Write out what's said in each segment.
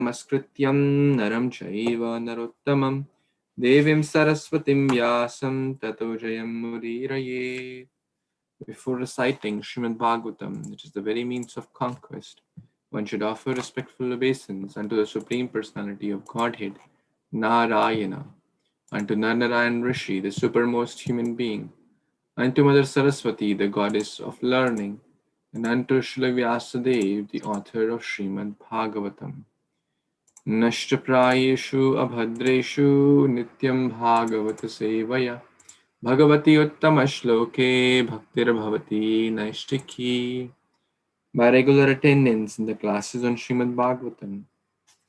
Namaskrityam naram chaiva narottamam devim saraswatim vyasam tato jayam mudiraye. Before reciting Śrīmad-Bhāgavatam, which is the very means of conquest, one should offer respectful obeisance unto the Supreme Personality of Godhead, Narayana, unto Narnarayan Rishi, the supermost human being, unto Mother Saraswati, the goddess of learning, and unto Srila Vyasadeva, the author of Śrīmad-Bhāgavatam. Nashtaprayeshu abhadreshu nityam bhagavata sevaya bhagavati uttama shloke bhaktir bhavati naishtiki. By regular attendance in the classes on Śrīmad-Bhāgavatam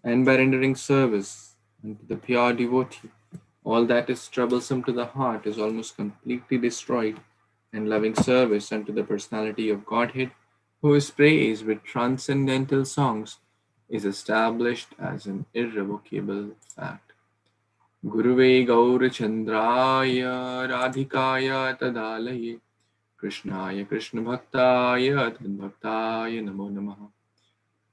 and by rendering service unto the pure devotee, all that is troublesome to the heart is almost completely destroyed, and loving service unto the personality of Godhead, who is praised with transcendental songs, is established as an irrevocable fact. Guruve Gaurachandraya Radhikaya Tadalaye Krishnaya Krishna Bhaktaya Tadbhaktaya Namo Namaha.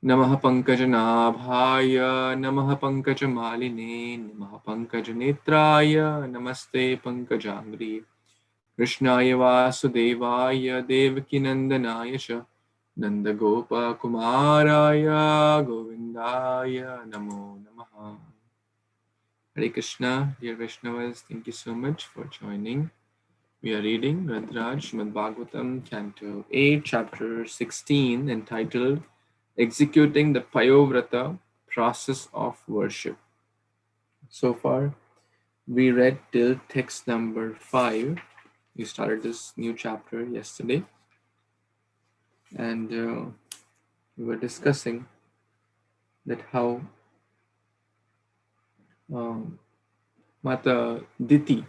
Namaha Pankajanaabhaya Namaha Pankajamaline Namaha Pankajanetraya Namaste Pankajangri Krishnaya Vasudevaya Devakinandanaya Cha Nanda Gopa Kumaraya Govindaya Namo Namaha. Hare Krishna, dear Vaishnavas, thank you so much for joining. We are reading Radraj Śrīmad-Bhāgavatam, Canto 8, Chapter 16, entitled Executing the Payo-vrata, Process of Worship. So far, we read till text number 5. We started this new chapter yesterday, and we were discussing that how Mata Diti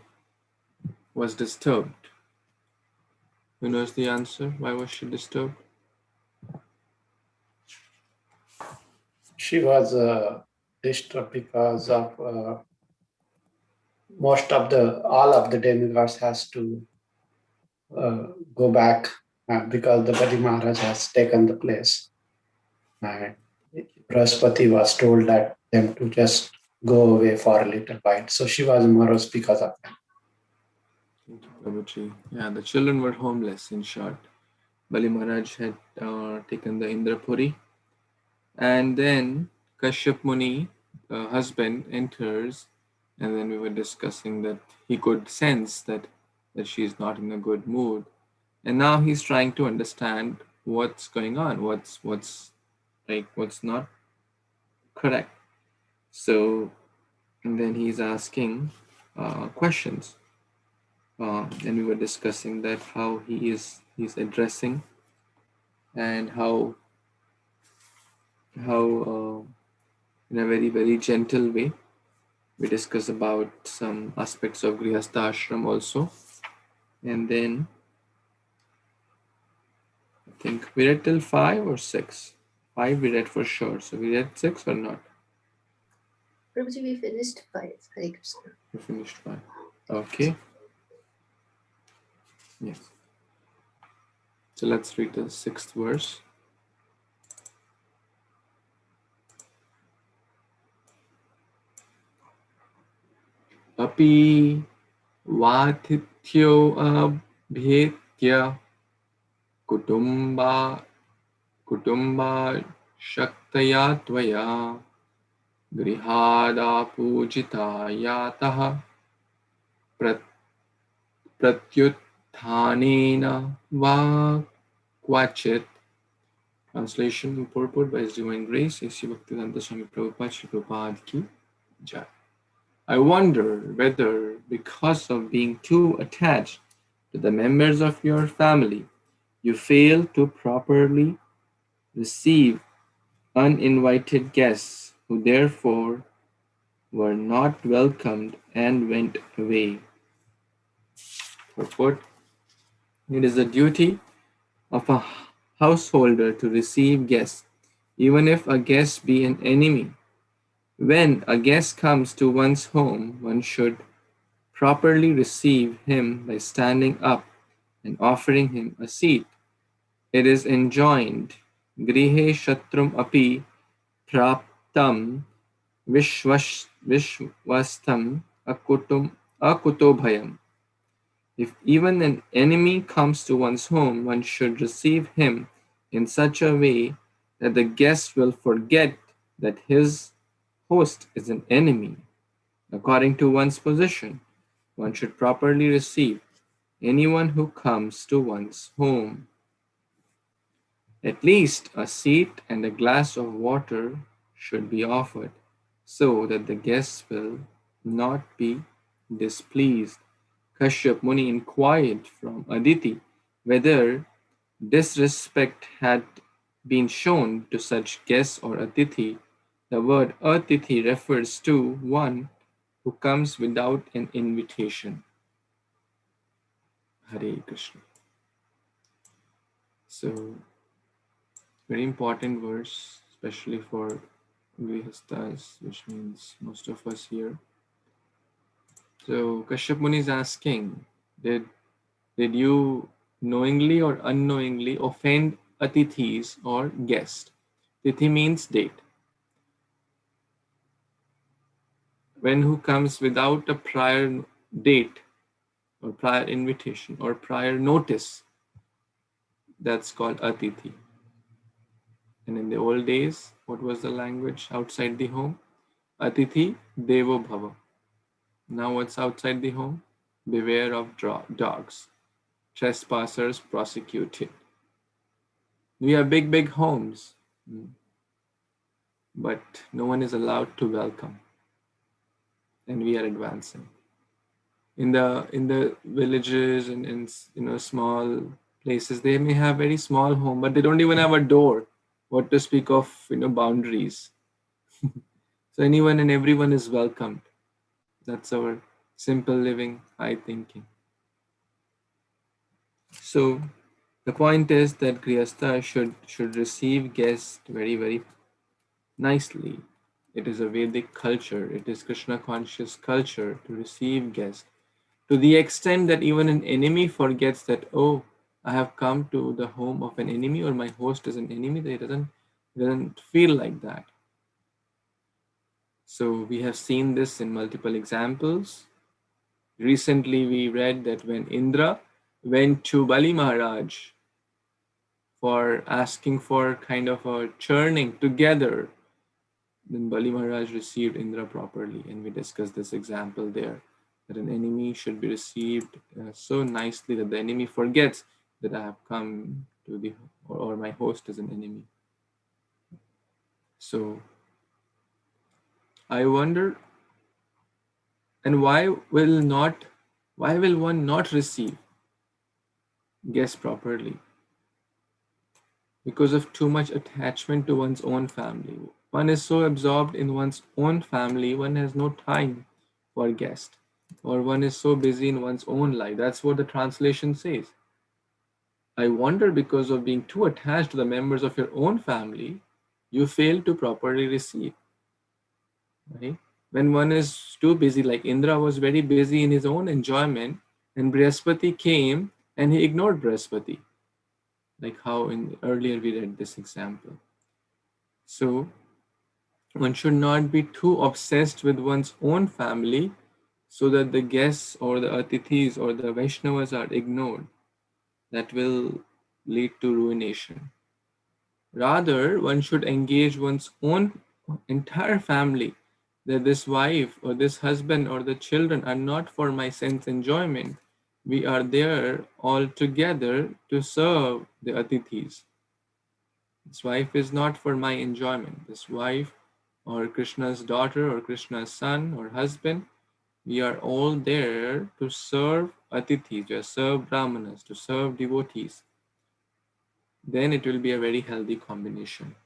was disturbed. Who knows the answer? Why was she disturbed? She was disturbed because of all of the demigods has to go back because the Bali Maharaj has taken the place. And Brahaspati was told that them to just go away for a little while. So she was morose because of that. Thank you, Prabhuji. Yeah, the children were homeless, in short. Bali Maharaj had taken the Indrapuri, and then Kashyap Muni, the husband, enters, and then we were discussing that he could sense that she's not in a good mood, and now he's trying to understand what's going on, what's not correct. So, and then he's asking questions, and we were discussing that how he's addressing, and how in a very, very gentle way. We discuss about some aspects of Grihastha Ashram also. And then I think we read till 5 or 6. 5 we read for sure. So we read 6 or not? Prabhuji, we finished 5. Hare Krishna. We finished 5. Okay. Yes. So let's read the 6th verse. Api Vatithyo abhetya kutumba shaktaya tvaya grihada pujita yataha pratyuthanena va kvachit. Translation and purport by His Divine Grace, A.C. Bhaktivedanta Swami Prabhupada, Shri Prabhupada Ki Jai. I wonder whether, because of being too attached to the members of your family, you fail to properly receive uninvited guests who therefore were not welcomed and went away. Purport: it is the duty of a householder to receive guests, even if a guest be an enemy. When a guest comes to one's home, one should properly receive him by standing up and offering him a seat. It is enjoined, Grihe Shatrum Api tam vishwastam akuto bhayam. If even an enemy comes to one's home, one should receive him in such a way that the guest will forget that his host is an enemy. According to one's position, one should properly receive anyone who comes to one's home. At least a seat and a glass of water should be offered so that the guests will not be displeased. Kashyap Muni inquired from Aditi whether disrespect had been shown to such guests or Atithi. The word Atithi refers to one who comes without an invitation. Hare Krishna. So, very important verse, especially for Grihastas, which means most of us here. So, Kashyap Muni is asking, did you knowingly or unknowingly offend atithis or guest? Tithi means date. When who comes without a prior date or prior invitation or prior notice, that's called atithi. And in the old days, what was the language outside the home? Atithi devo bhava. Now what's outside the home? Beware of dogs. Trespassers prosecuted. We have big homes, but no one is allowed to welcome. And we are advancing. In the villages and in small places, they may have very small home, but they don't even have a door. What to speak of boundaries? So anyone and everyone is welcomed. That's our simple living, high thinking. So the point is that Grihastha should receive guests very nicely. It is a Vedic culture. It is Krishna conscious culture to receive guests. To the extent that even an enemy forgets that, oh, I have come to the home of an enemy or my host is an enemy, that it doesn't feel like that. So we have seen this in multiple examples. Recently we read that when Indra went to Bali Maharaj for asking for kind of a churning together, then Bali Maharaj received Indra properly, and we discussed this example there, that an enemy should be received so nicely that the enemy forgets that I have come to the, or my host is an enemy. So I wonder, and why will one not receive guests properly? Because of too much attachment to one's own family. One is so absorbed in one's own family, one has no time for guests, or one is so busy in one's own life. That's what the translation says. I wonder, because of being too attached to the members of your own family, you fail to properly receive. Right? When one is too busy, like Indra was very busy in his own enjoyment, and Brihaspati came and he ignored Brihaspati, like how earlier we read this example. So one should not be too obsessed with one's own family so that the guests or the atithis or the Vaishnavas are ignored. That will lead to ruination. Rather, one should engage one's own entire family, that this wife or this husband or the children are not for my sense enjoyment. We are there all together to serve the atithis. This wife is not for my enjoyment. This wife or Krishna's daughter or Krishna's son or husband, we are all there to serve atithis, to serve brahmanas, to serve devotees. Then it will be a very healthy combination.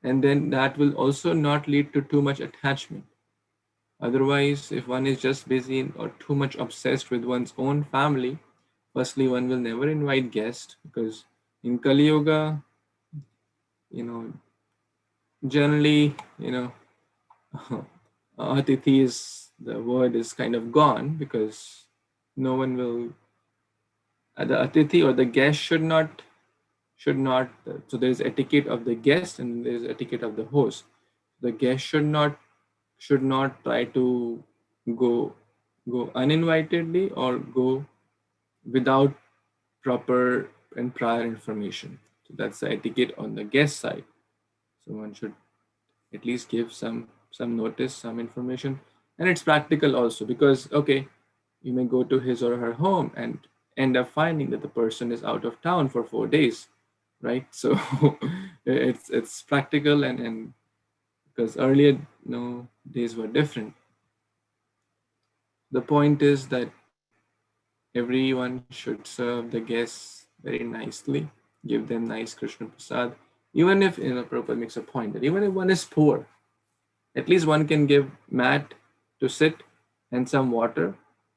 And then that will also not lead to too much attachment. Otherwise, if one is just busy or too much obsessed with one's own family, firstly, one will never invite guests, because in Kali Yuga, generally, atithi is, the word is kind of gone, because no one will, the atithi or the guest should not, so there is etiquette of the guest and there is etiquette of the host. the guest should not try to go uninvitedly or go without proper and prior information. So that's the etiquette on the guest side. So one should at least give some notice, some information, and it's practical also because okay, you may go to his or her home and end up finding that the person is out of town for 4 days, right? So it's practical and because earlier days were different. The point is that everyone should serve the guests very nicely, give them nice Krishna Prasad. Even if Prabhupada makes a point that even if one is poor, at least one can give mat to sit and some water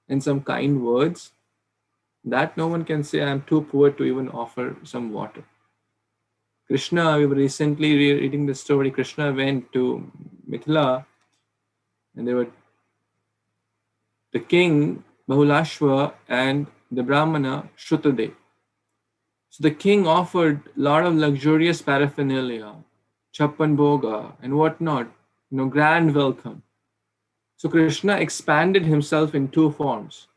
and some kind words. That no one can say I'm too poor to even offer some water. Krishna, we were recently reading the story. Krishna went to Mithila and there were the king Bahulashva and the Brahmana Shrutadev. So the king offered a lot of luxurious paraphernalia, chappan bhoga and whatnot, grand welcome. So Krishna expanded himself in two forms.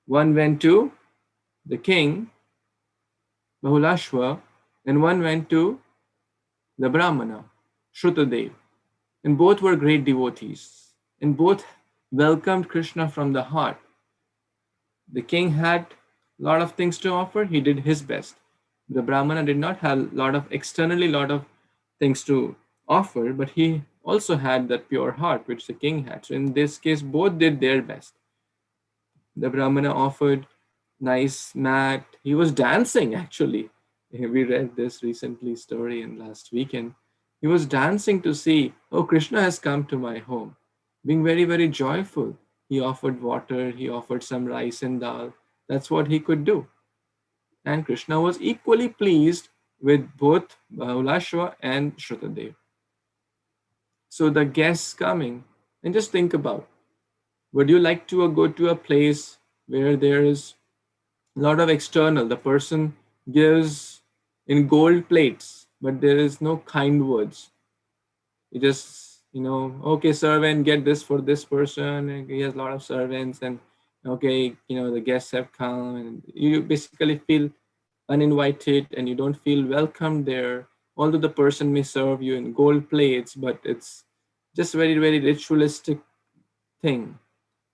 One went to the king, Bahulashva, and one went to the Brahmana, Shrutadev. And both were great devotees. And both welcomed Krishna from the heart. The king had a lot of things to offer. He did his best. The Brahmana did not have a lot of things to offer, but he also had that pure heart which the king had. So in this case, both did their best. The Brahmana offered nice mat. He was dancing actually. We read this recently story in last weekend. He was dancing to see, oh, Krishna has come to my home, being very, very joyful. He offered water, he offered some rice and dal. That's what he could do. And Krishna was equally pleased with both Bahulashva and Shrutadev. So the guests coming, and just think about, would you like to go to a place where there is a lot of external, the person gives in gold plates, but there is no kind words. You just, okay, servant, get this for this person. And he has a lot of servants, and okay, the guests have come, and you basically feel uninvited and you don't feel welcome there. Although the person may serve you in gold plates, but it's just very, very ritualistic thing.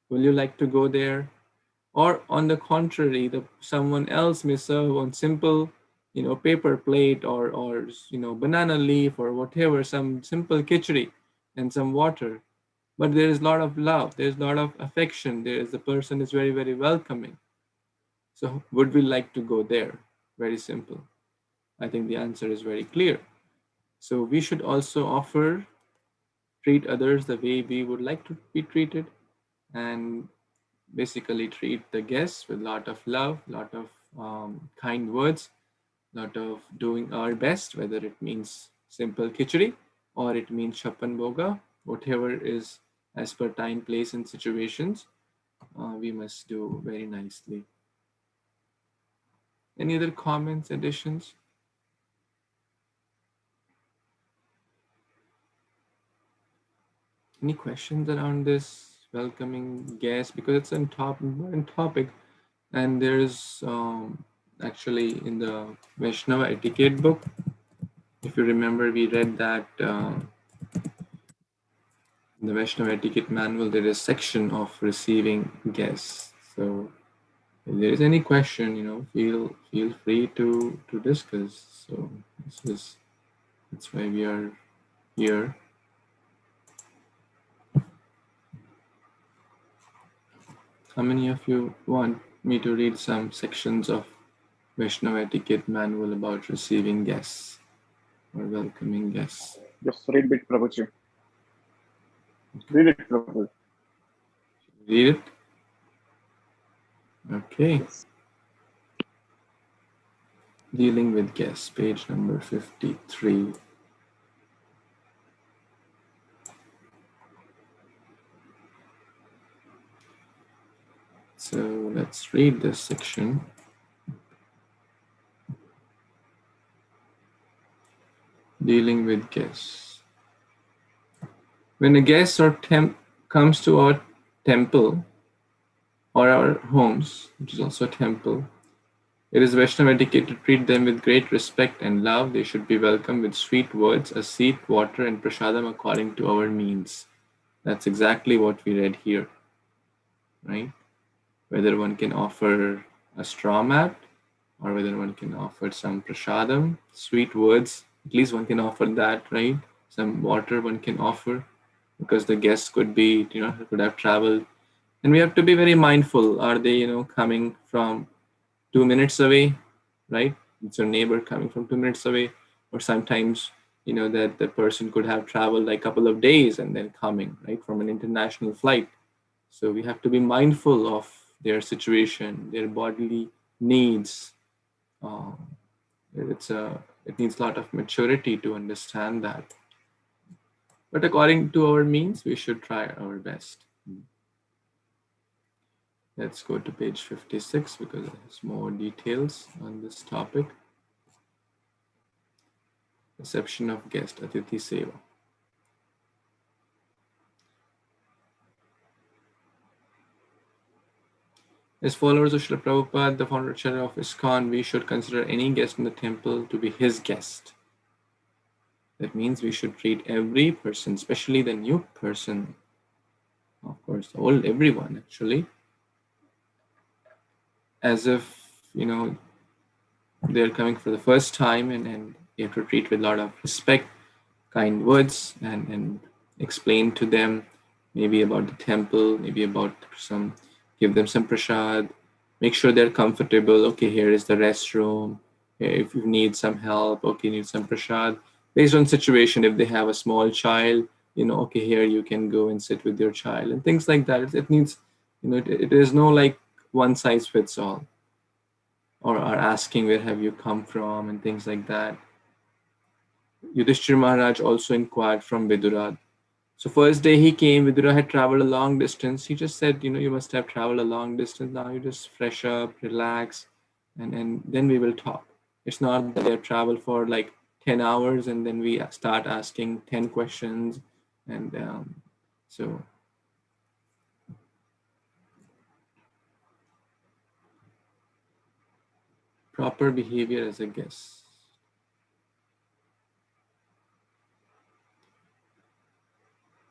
Will you like to go there? Or on the contrary, someone else may serve on simple, paper plate or banana leaf or whatever, some simple khichdi and some water. But there is a lot of love, there's a lot of affection, the person is very, very welcoming. So would we like to go there? Very simple. I think the answer is very clear. So we should also treat others the way we would like to be treated, and basically treat the guests with a lot of love, lot of kind words, lot of doing our best, whether it means simple khichdi or it means chappan bhoga, whatever is as per time, place, and situations, we must do very nicely. Any other comments, additions? Any questions around this welcoming guests? Because it's an important topic, and there's actually in the Vaishnava etiquette book, if you remember, we read that in the Vaishnava etiquette manual, there is a section of receiving guests. So if there is any question, feel free to discuss. So that's why we are here. How many of you want me to read some sections of Vaishnava etiquette manual about receiving guests or welcoming guests? Just read it, Prabhuji. Read it, Prabhuji. Read it? Okay. Yes. Dealing with guests, page number 53. So let's read this section. Dealing with guests. When a guest or comes to our temple or our homes, which is also a temple, it is Vaishnava etiquette to treat them with great respect and love. They should be welcomed with sweet words, a seat, water, and prasadam according to our means. That's exactly what we read here, right? Whether one can offer a straw mat or whether one can offer some prasadam, sweet words, at least one can offer that, right? Some water one can offer because the guests could be, could have traveled. And we have to be very mindful. Are they, coming from 2 minutes away, right? It's your neighbor coming from 2 minutes away, or sometimes that the person could have traveled like a couple of days and then coming right from an international flight. So we have to be mindful of their situation, their bodily needs. Um, it needs a lot of maturity to understand that. But according to our means, we should try our best. Let's go to page 56 because it has more details on this topic. Reception of guest, Atithi Seva. As followers of Srila Prabhupada, the founder chair of ISKCON, we should consider any guest in the temple to be his guest. That means we should treat every person, especially the new person, of course, everyone actually, as if, they're coming for the first time, and you have to treat with a lot of respect, kind words, and explain to them maybe about the temple, maybe about give them some prasad, make sure they're comfortable. Okay, here is the restroom. If you need some help, okay, need some prasad. Based on situation, if they have a small child, okay, here you can go and sit with your child and things like that. It needs, it is no like one size fits all, or are asking where have you come from and things like that. Yudhishthir Maharaj also inquired from Vidura. So first day he came, Vidura had traveled a long distance. He just said, you must have traveled a long distance. Now you just fresh up, relax, and then we will talk. It's not that they have traveled for like 10 hours and then we start asking 10 questions. And so proper behavior as a guest.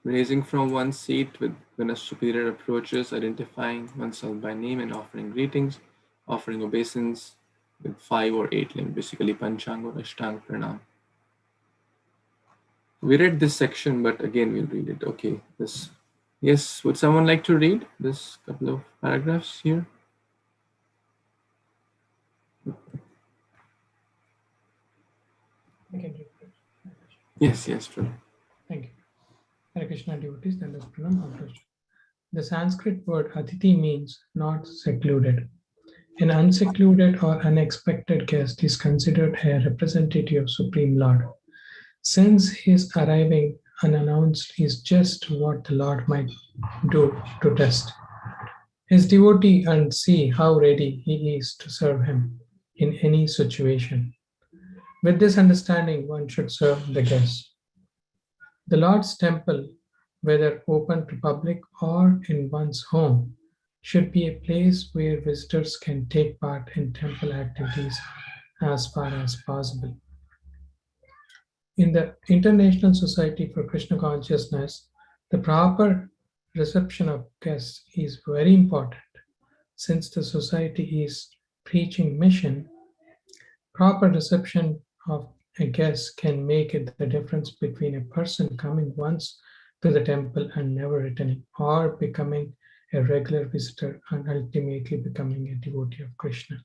Raising from one's seat when a superior approaches, identifying oneself by name and offering greetings, offering obeisance with 5 or 8 limbs, basically Panchang or Ashtang Pranam. We read this section, but again we'll read it. Okay, this. Yes, would someone like to read this couple of paragraphs here? I can read it. Yes, true. Thank you. Hare Krishna devotees, then Pranam. The Sanskrit word Atithi means not secluded. An unsecluded or unexpected guest is considered a representative of Supreme Lord. Since his arriving unannounced is just what the Lord might do to test his devotee and see how ready he is to serve him in any situation. With this understanding, one should serve the guest. The Lord's temple, whether open to public or in one's home, should be a place where visitors can take part in temple activities as far as possible. In the International Society for Krishna Consciousness, the proper reception of guests is very important. Since the society is preaching mission, proper reception of a guest can make it the difference between a person coming once to the temple and never returning, or becoming a regular visitor and ultimately becoming a devotee of Krishna.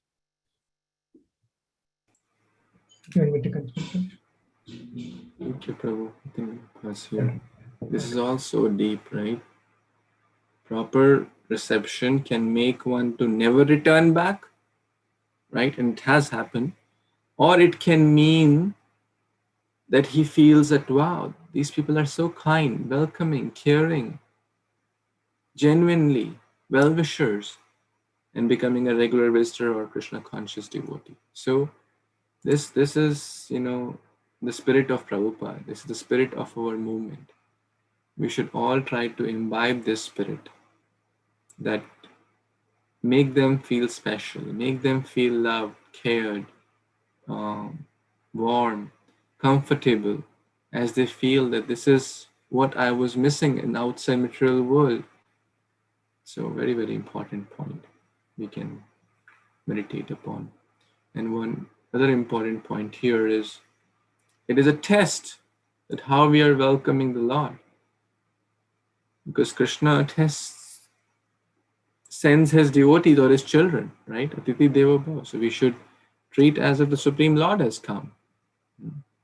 You want me to continue? Thank you, Prabhu. I think that's here. This is also deep, right? Proper reception can make one to never return back, right? And it has happened. Or it can mean that he feels that, wow, these people are so kind, welcoming, caring, genuinely well-wishers, and becoming a regular visitor or Krishna conscious devotee. So this is, the spirit of Prabhupada. This is the spirit of our movement. we should all try to imbibe this spirit that make them feel special, make them feel loved, cared, warm, comfortable, as they feel that this is what I was missing in outside material world. So very, very important point we can meditate upon. And one other important point here is it is a test that how we are welcoming the Lord. Because Krishna sends his devotees or his children, right? Atiti Deva Bhava. So we should treat as if the Supreme Lord has come.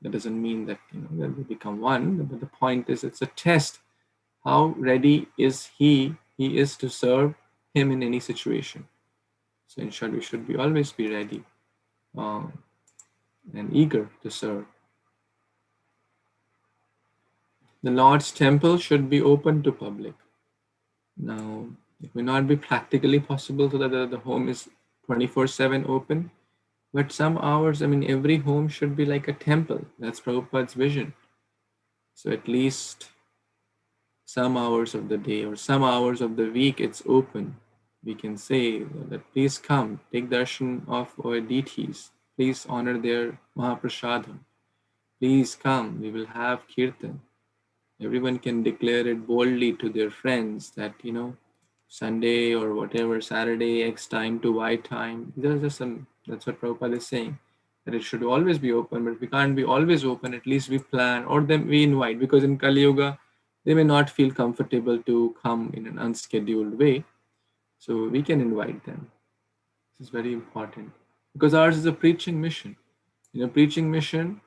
That doesn't mean that that we become one, but the point is it's a test. How ready is he is to serve him in any situation. So in short, we should always be ready and eager to serve. The Lord's temple should be open to public. Now, it may not be practically possible so that the home is 24/7 open, but some hours, every home should be like a temple. That's Prabhupada's vision. So at least some hours of the day or some hours of the week it's open. We can say that please come, take darshan of our deities. Please honor their Mahaprasadam. Please come, we will have kirtan. Everyone can declare it boldly to their friends that, Sunday or whatever, Saturday, X time to Y time. That's what Prabhupada is saying, that it should always be open, but we can't be always open. At least we plan or then we invite, because in Kali Yuga, they may not feel comfortable to come in an unscheduled way. So we can invite them. This is very important because ours is a preaching mission. In a preaching mission,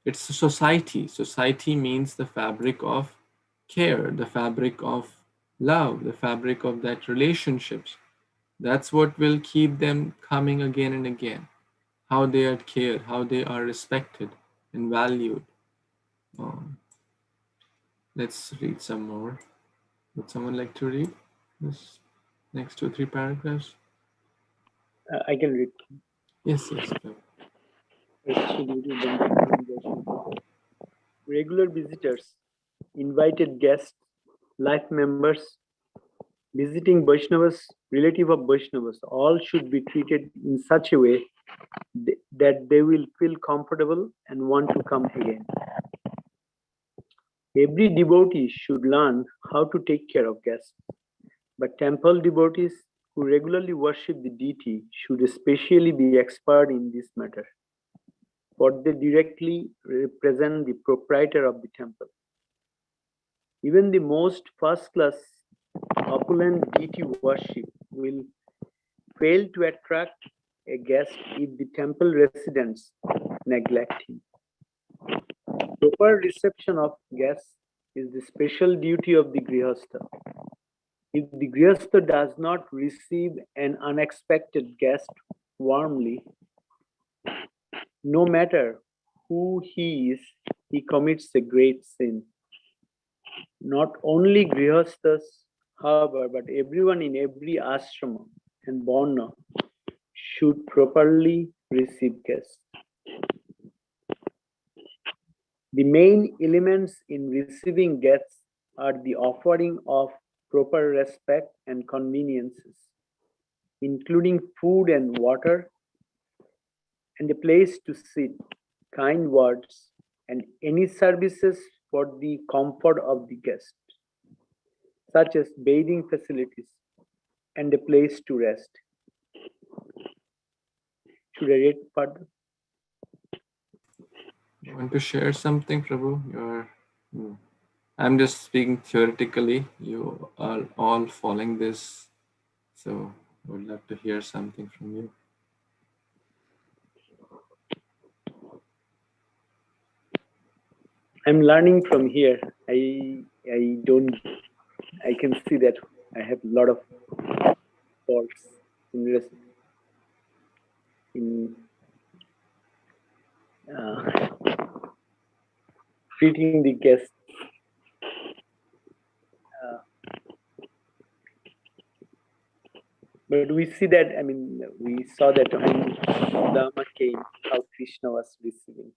it's a society. Society means the fabric of care, the fabric of love, the fabric of that relationships. That's what will keep them coming again and again. How they are cared, how they are respected and valued. Let's read some more. Would someone like to read this next 2 or 3 paragraphs? I can read. Yes. Regular visitors, invited guests, life members, visiting Vaishnavas, relative of Vaishnavas, all should be treated in such a way that they will feel comfortable and want to come again. Every devotee should learn how to take care of guests, but temple devotees who regularly worship the deity should especially be expert in this matter, for they directly represent the proprietor of the temple. Even the most first-class opulent deity worship will fail to attract a guest if the temple residents neglect him. Proper reception of guests is the special duty of the Grihastha. If the Grihastha does not receive an unexpected guest warmly, no matter who he is, he commits a great sin. Not only Grihasthas, however, but everyone in every ashrama and varna should properly receive guests. The main elements in receiving guests are the offering of proper respect and conveniences, including food and water, and a place to sit, kind words, and any services for the comfort of the guest, such as bathing facilities and a place to rest. Should I read further? You want to share something, Prabhu? I'm just speaking theoretically. You are all following this, so I would love to hear something from you. I'm learning from here. I can see that I have a lot of faults in treating the guests. But we see that, we saw that when Dhamma came, how Kṛṣṇa was receiving.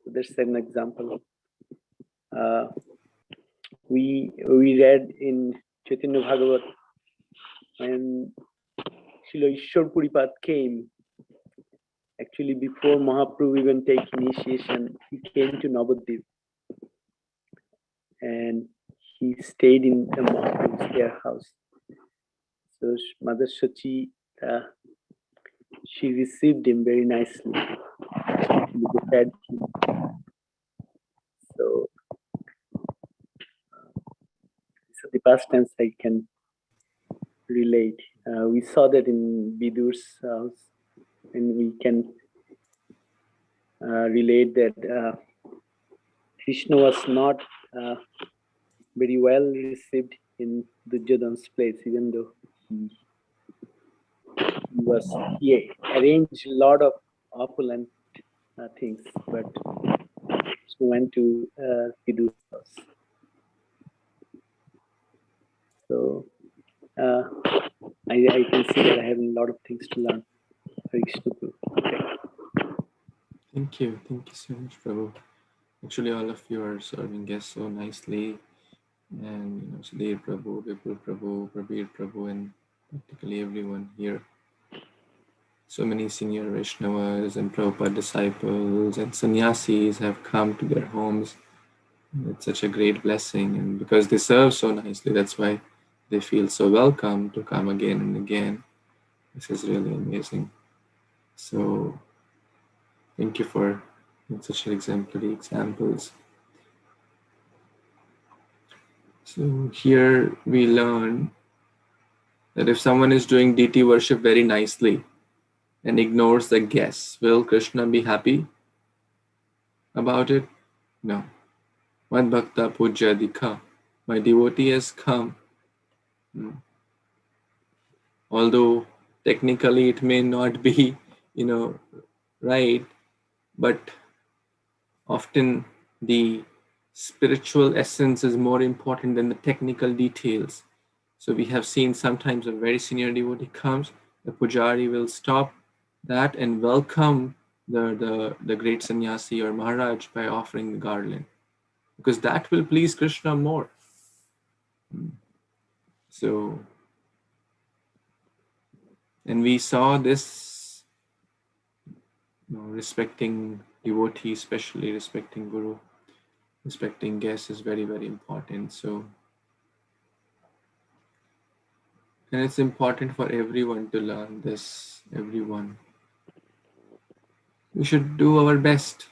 So that's an example. we read in Chaitanya Bhagavat when Srila Ishwar Puripad came. Actually, before Mahaprabhu even take initiation, he came to Navadvip and he stayed in the Mahaprabhu's their house. So Mother Shachi, she received him very nicely. She fed him. So the past tense I can relate. We saw that in Vidur's house, and we can relate that Krishna was not very well received in Duryodhana's place, even though he arranged a lot of opulent things, but he went to Vidur's house. So I can see that I have a lot of things to learn. Hare Krishna Prabhu. Thank you so much, Prabhu. Actually, all of you are serving guests so nicely, and Sudhir Prabhu, Vipul Prabhu, Prabir Prabhu, and practically everyone here. So many senior Vaishnavas and Prabhupada disciples and sannyasis have come to their homes. It's such a great blessing, and because they serve so nicely, that's why they feel so welcome to come again and again. This is really amazing. So thank you for such exemplary examples. So here we learn that if someone is doing deity worship very nicely and ignores the guests, will Krishna be happy about it? No. Mad bhakta puja dikha. My devotee has come. Although technically it may not be, right, but often the spiritual essence is more important than the technical details. So we have seen sometimes a very senior devotee comes, the pujari will stop that and welcome the great sannyasi or Maharaj by offering the garland, because that will please Krishna more. So, and we saw this, respecting devotee, especially respecting Guru, respecting guests is very, very important. So, and it's important for everyone to learn this, everyone. We should do our best,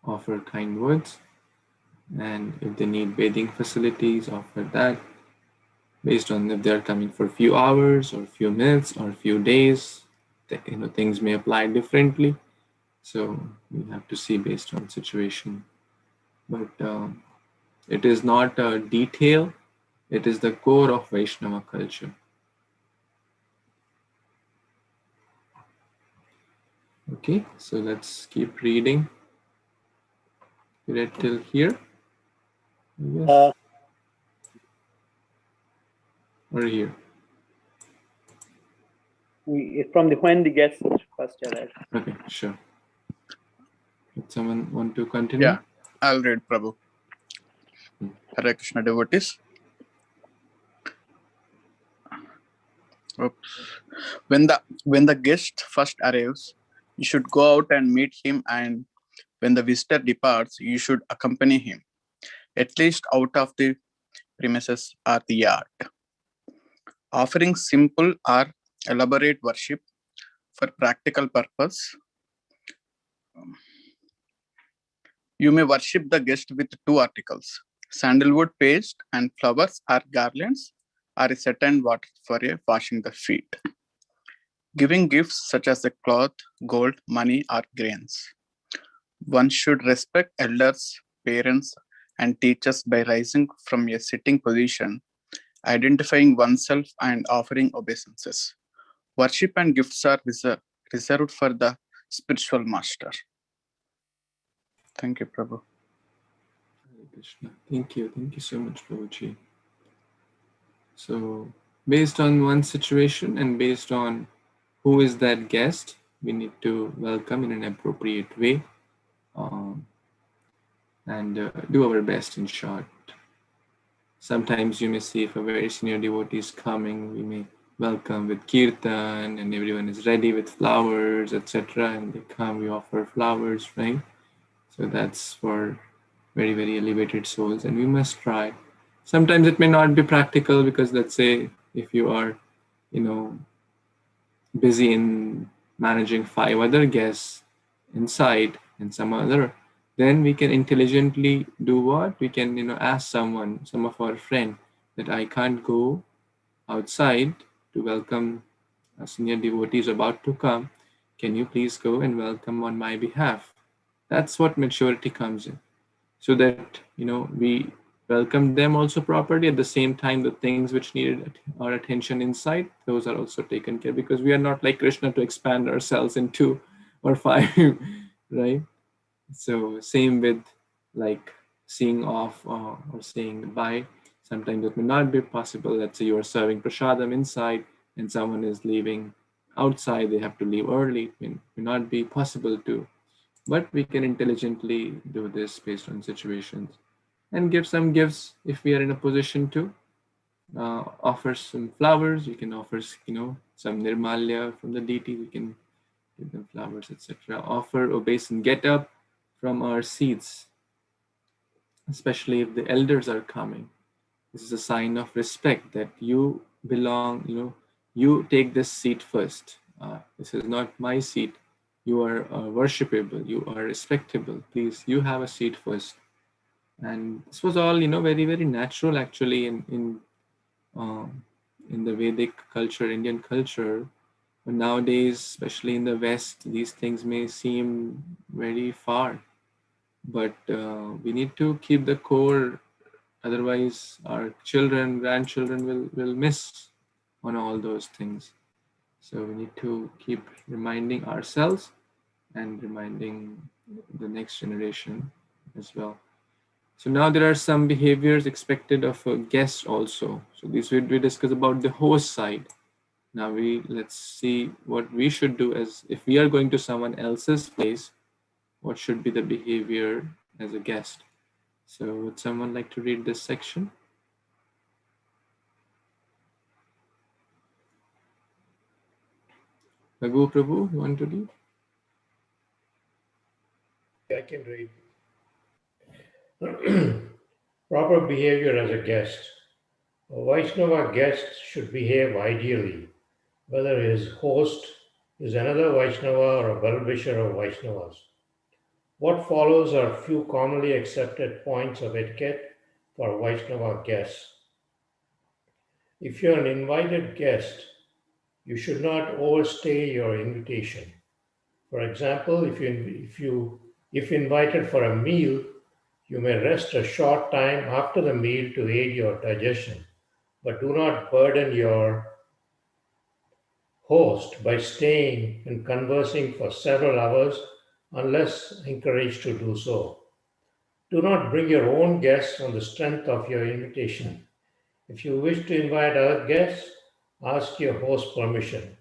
offer kind words, and if they need bathing facilities, offer that, based on if they're coming for a few hours or a few minutes or a few days. Things may apply differently. So we have to see based on situation. But it is not a detail, it is the core of Vaishnava culture. Okay, so let's keep reading. You read till here? Yes. Or here? From when the guests first arrived. Okay, sure. Would someone want to continue? Yeah, I'll read, Prabhu. Hare Krishna devotees. Oops. When the guest first arrives, you should go out and meet him, and when the visitor departs, you should accompany him, at least out of the premises or the yard. Offering simple or elaborate worship for practical purpose, you may worship the guest with 2 articles, sandalwood paste and flowers or garlands, or a certain water for washing the feet. Giving gifts such as a cloth, gold, money, or grains. One should respect elders, parents, and teachers by rising from a sitting position, identifying oneself, and offering obeisances. Worship and gifts are reserved for the spiritual master. Thank you, Prabhu. Hare Krishna. Thank you so much, Prabhuji. So, based on one situation and based on who is that guest, we need to welcome in an appropriate way. and do our best, in short. Sometimes you may see if a very senior devotee is coming, we may welcome with kirtan and everyone is ready with flowers, etc. And they come, we offer flowers, right? So that's for very, very elevated souls, and we must try. Sometimes it may not be practical because, let's say, if you are, busy in managing 5 other guests inside and some other, then we can intelligently do what? We can, ask someone, some of our friend, that I can't go outside to welcome a senior devotee is about to come. Can you please go and welcome on my behalf? That's what maturity comes in. So that, we welcome them also properly. At the same time, the things which needed our attention inside, those are also taken care, because we are not like Kṛṣṇa to expand ourselves in 2 or 5, right? So same with like seeing off or saying bye. Sometimes it may not be possible. Let's say you are serving prasadam inside and someone is leaving outside, they have to leave early. It may not be possible to, but we can intelligently do this based on situations and give some gifts if we are in a position to. Offer some flowers. You can offer, some nirmalya from the deity. We can give them flowers, etc. Offer obeisance, get up from our seats, especially if the elders are coming. This is a sign of respect that you belong, you take this seat first. This is not my seat. You are worshipable, you are respectable. Please, you have a seat first. And this was all, very, very natural actually in the Vedic culture, Indian culture. But nowadays, especially in the West, these things may seem very far. But we need to keep the core, otherwise our children, grandchildren will miss on all those things. So we need to keep reminding ourselves and reminding the next generation as well. So now there are some behaviors expected of a guest also. So these we discuss about the host side. Now let's see what we should do as if we are going to someone else's place. What should be the behavior as a guest? So would someone like to read this section? Raghu Prabhu, you want to read? I can read. Proper behavior as a guest. A Vaishnava guest should behave ideally, whether his host is another Vaishnava or a well-wisher of Vaishnavas. What follows are few commonly accepted points of etiquette for Vaishnava guests. If you're an invited guest, you should not overstay your invitation. For example, if invited for a meal, you may rest a short time after the meal to aid your digestion, but do not burden your host by staying and conversing for several hours unless encouraged to do so. Do not bring your own guests on the strength of your invitation. If you wish to invite other guests, ask your host permission.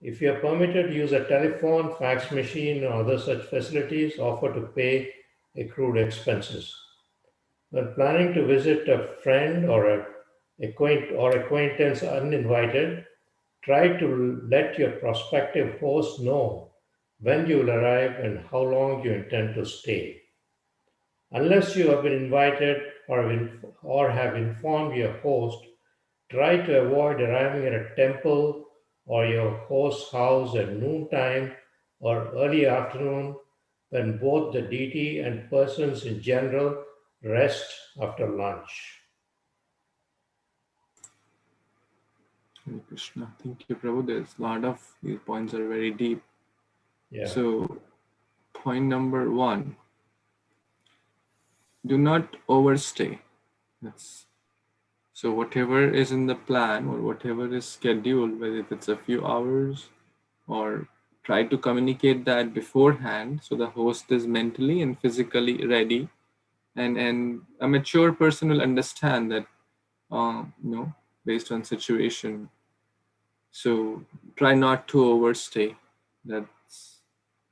If you are permitted, use a telephone, fax machine, or other such facilities, offer to pay accrued expenses. When planning to visit a friend or acquaintance uninvited, try to let your prospective host know when you will arrive and how long you intend to stay. Unless you have been invited or have informed your host, try to avoid arriving at a temple or your host's house at noontime or early afternoon, when both the deity and persons in general rest after lunch. Hare Krishna. Thank you, Prabhu. There's a lot of these points are very deep. Yeah. So, point number 1: do not overstay. So whatever is in the plan or whatever is scheduled, whether it's a few hours, or try to communicate that beforehand so the host is mentally and physically ready, and a mature person will understand that, based on situation. So try not to overstay. That's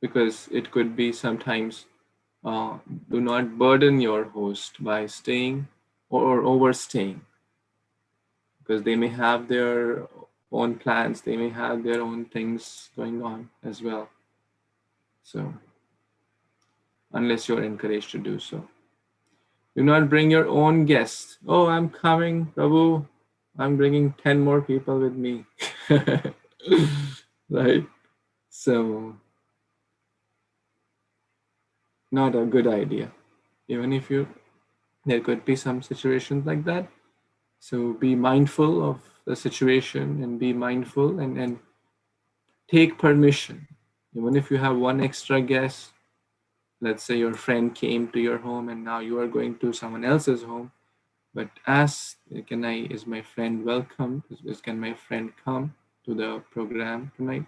because it could be sometimes do not burden your host by staying or overstaying, because they may have their own plans, they may have their own things going on as well. So, unless you're encouraged to do so. Do not bring your own guests. Oh, I'm coming, Prabhu. I'm bringing 10 more people with me. Right? So, not a good idea. Even if there could be some situations like that. So be mindful of the situation and be mindful and take permission. Even if you have one extra guest, let's say your friend came to your home and now you are going to someone else's home, but ask, is my friend welcome? Can my friend come to the program tonight?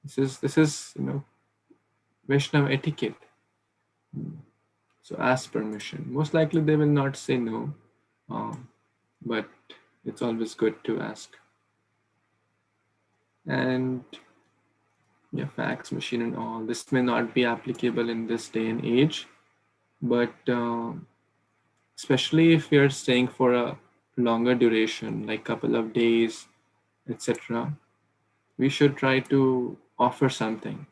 This is Vaishnava etiquette. So ask permission. Most likely they will not say no, but it's always good to ask. And yeah, fax machine and all, this may not be applicable in this day and age, but especially if we are staying for a longer duration, like couple of days, etc., we should try to offer something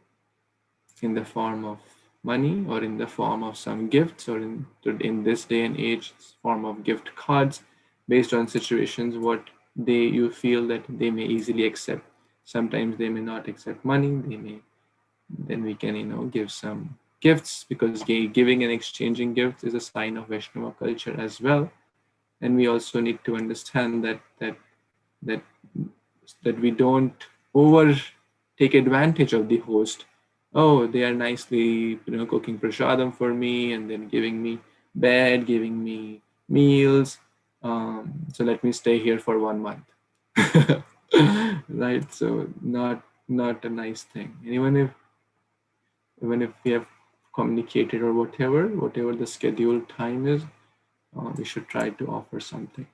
in the form of money or in the form of some gifts, or in this day and age, form of gift cards, based on situations what you feel that they may easily accept. Sometimes they may not accept money, then we can give some gifts, because giving and exchanging gifts is a sign of Vaishnava culture as well. And we also need to understand that we don't over take advantage of the host. Oh, they are nicely cooking prasadam for me and then giving me bed, giving me meals, so let me stay here for 1 month. Right? So not a nice thing. And even if we have communicated or whatever the scheduled time is, we should try to offer something,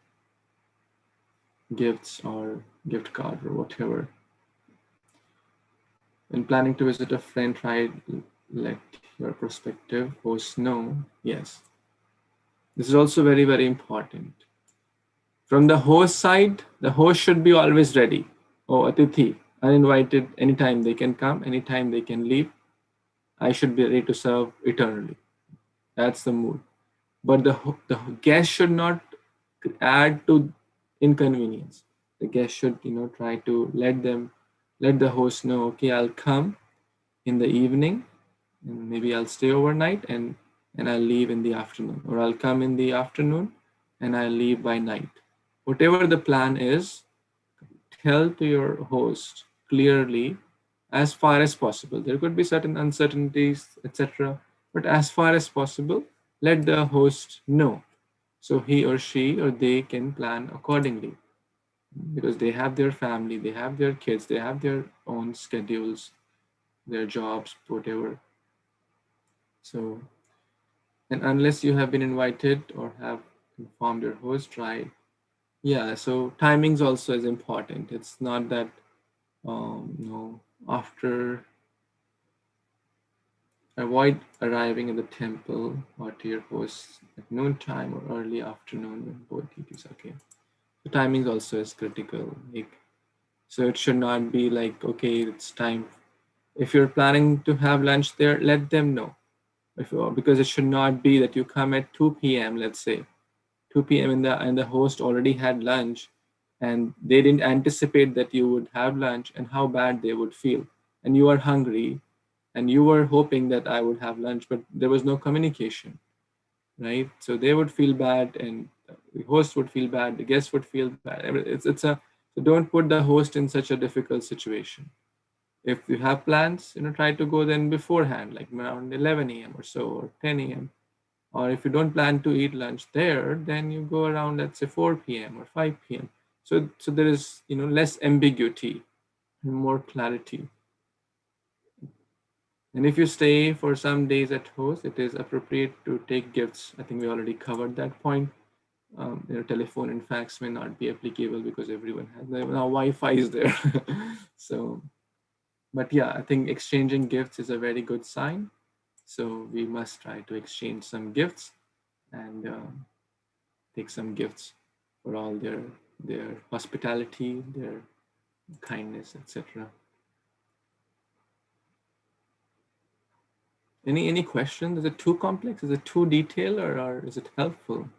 gifts or gift card or whatever. When planning to visit a friend, try let your prospective host know. Yes, this is also very, very important. From the host side, the host should be always ready. Oh, Atithi, uninvited, anytime they can come, anytime they can leave. I should be ready to serve eternally. That's the mood. But the guest should not add to inconvenience. The guest should try to let the host know, okay, I'll come in the evening and maybe I'll stay overnight and I'll leave in the afternoon, or I'll come in the afternoon and I'll leave by night. Whatever the plan is, tell to your host clearly as far as possible. There could be certain uncertainties, etc., but as far as possible, let the host know, so he or she or they can plan accordingly, because they have their family, they have their kids, they have their own schedules, their jobs, whatever. So, and unless you have been invited or have informed your host, try. Yeah, so timings also is important. It's not that after, avoid arriving at the temple or to your host at noontime or early afternoon when both deities are okay. The timing also is critical. So it should not be like, okay, it's time. If you're planning to have lunch there, let them know. Because it should not be that you come at 2 p.m., let's say 2 p.m. and the host already had lunch, and they didn't anticipate that you would have lunch and how bad they would feel. And you are hungry and you were hoping that I would have lunch, but there was no communication, right? So they would feel bad, and the host would feel bad, the guest would feel bad. So don't put the host in such a difficult situation. If you have plans, try to go then beforehand, like around 11 a.m. or so, or 10 a.m. Or if you don't plan to eat lunch there, then you go around, let's say 4 p.m. or 5 p.m. So there is less ambiguity and more clarity. And if you stay for some days at host, it is appropriate to take gifts. I think we already covered that point. Telephone and fax may not be applicable because everyone has now Wi-Fi is there. So, but yeah, I think exchanging gifts is a very good sign. So we must try to exchange some gifts and take some gifts for all their hospitality, their kindness, etc. Any questions? Is it too complex? Is it too detailed, or is it helpful?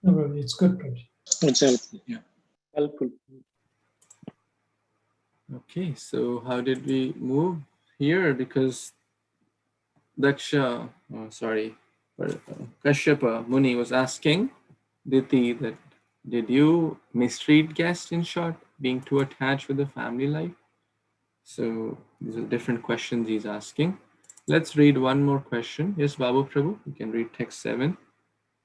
No, Prabhuji, it's good, Prabhuji. It's helpful. Yeah. Helpful. Okay, so how did we move here? Because Kashyapa Muni was asking Diti that, did you mistreat guests, in short, being too attached with the family life? So these are different questions he's asking. Let's read one more question. Yes, Babu Prabhu, you can read text 7.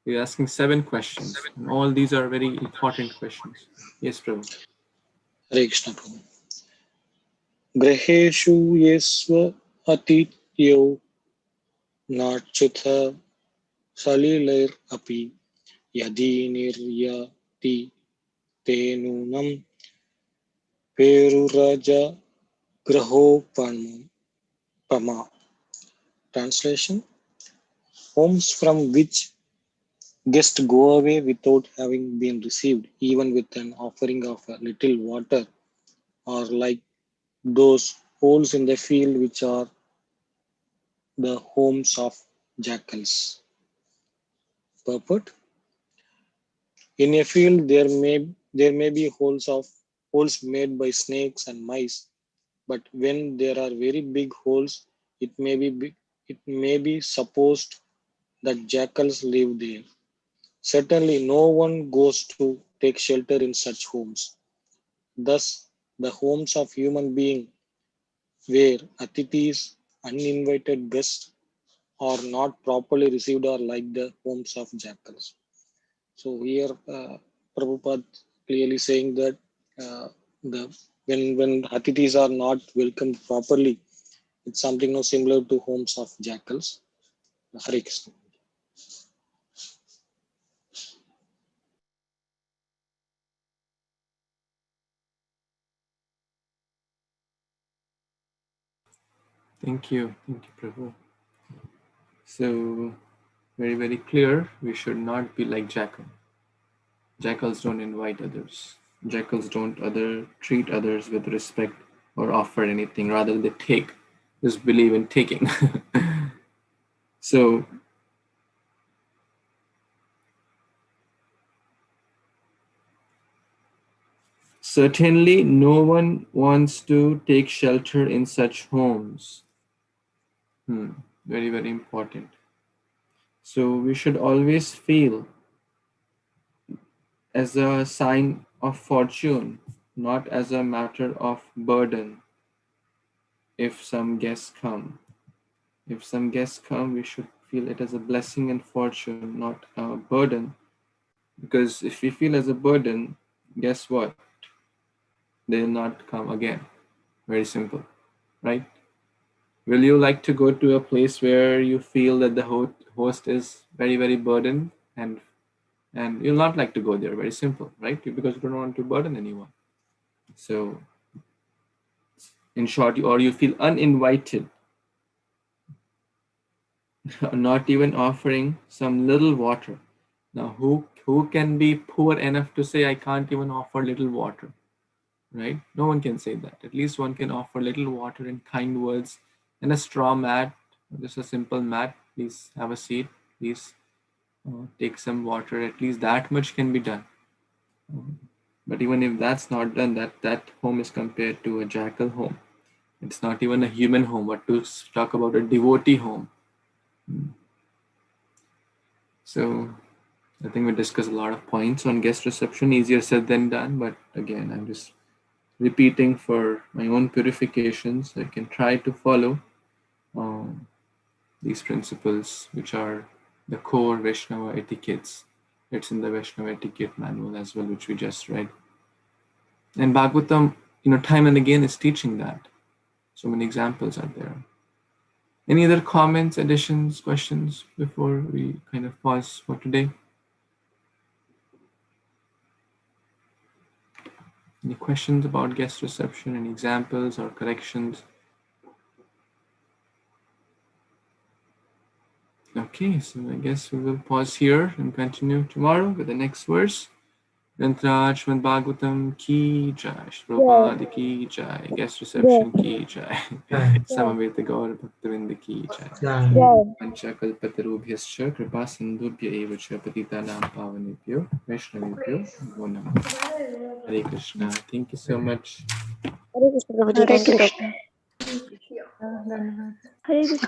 We're asking 7 questions, and all these are very important questions. Yes, Prabhu. Hare Krishna Prabhu. Graheshu yesva atityo nachutha salilair api yadi niryati tenunam peruraja grahopama. Translation: homes from which guests go away without having been received, even with an offering of a little water, are like those holes in the field which are the homes of jackals. Purport: in a field there may be holes made by snakes and mice, but when there are very big holes, it may be supposed that jackals live there. Certainly, no one goes to take shelter in such homes. Thus, the homes of human beings, where atithis, uninvited guests, are not properly received, are like the homes of jackals. So here, Prabhupada clearly saying that the when atithis are not welcomed properly, it's something no similar to homes of jackals. Hare Krishna. Thank you, Prabhu. So, very, very clear, we should not be like jackal. Jackals don't invite others. Jackals don't treat others with respect or offer anything. Rather, they take. Just believe in taking. So, certainly, no one wants to take shelter in such homes. Very, very important. So, we should always feel as a sign of fortune, not as a matter of burden. If some guests come, we should feel it as a blessing and fortune, not a burden. Because if we feel as a burden, guess what? They will not come again. Very simple, right? Will you like to go to a place where you feel that the host is very, very burdened, and you'll not like to go there? Very simple, right? Because you don't want to burden anyone. So, in short, or you feel uninvited, not even offering some little water. Now, who can be poor enough to say, I can't even offer little water, right? No one can say that. At least one can offer little water and kind words and a straw mat, just a simple mat. Please have a seat. Please take some water. At least that much can be done. But even if that's not done, that home is compared to a jackal home. It's not even a human home, but to talk about a devotee home. So I think we discussed a lot of points on guest reception. Easier said than done, but again, I'm just repeating for my own purifications. I can try to follow these principles, which are the core Vaishnava etiquettes. It's in the Vaishnava etiquette manual as well, which we just read. And Bhagavatam, time and again is teaching that. So many examples are there. Any other comments, additions, questions before we kind of pause for today? Any questions about guest reception? Any examples or corrections? Okay, so I guess we will pause here and continue tomorrow with the next verse. Yantra Śrīmad-Bhāgavatam ki jai, Prabhupada ki jai, guest reception ki jai, Samaveta Gaur Bhaktavinda ki jai. Pancha Kalpatarubhyascha Kripa Sindhubhya eva cha Patitanam Pavanebhyo Vaishnavebhyo Namo Namah. Hare Krishna. Thank you so much. Hare Krishna, Prabhuji. Thank you, Prabhuji. Yeah. Hare Krishna.